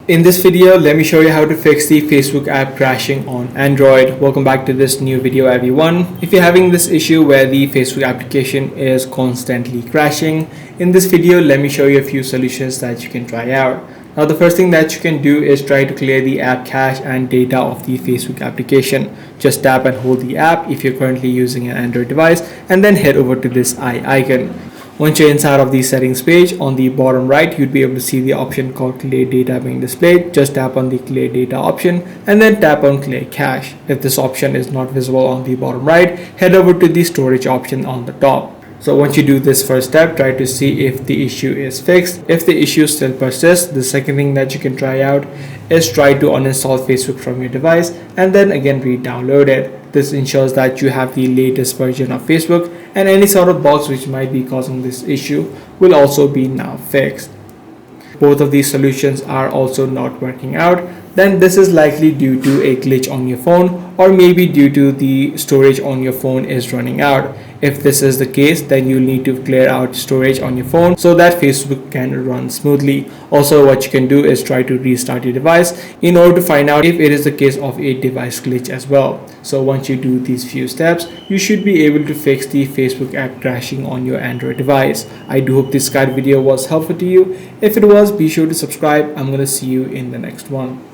In this video, let me show you how to fix the Facebook app crashing on Android. Welcome back to this new video, everyone. If you're having this issue where the Facebook application is constantly crashing, in this video, let me show you a few solutions that you can try out. Now, the first thing that you can do is try to clear the app cache and data of the Facebook application. Just tap and hold the app if you're currently using an Android device, and then head over to this eye icon. Once you're inside of the settings page, on the bottom right, you'd be able to see the option called Clear Data being displayed. Just tap on the Clear Data option and then tap on Clear Cache. If this option is not visible on the bottom right, head over to the Storage option on the top. So once you do this first step, try to see if the issue is fixed. If the issue still persists, the second thing that you can try out is try to uninstall Facebook from your device and then again re-download it. This ensures that you have the latest version of Facebook, and any sort of bugs which might be causing this issue will also be now fixed. Both of these solutions are also not working out, then this is likely due to a glitch on your phone, or maybe due to the storage on your phone is running out. If this is the case, then you'll need to clear out storage on your phone so that Facebook can run smoothly. Also, what you can do is try to restart your device in order to find out if it is the case of a device glitch as well. So once you do these few steps, you should be able to fix the Facebook app crashing on your Android device. I do hope this guide video was helpful to you. If it was, be sure to subscribe. I'm going to see you in the next one.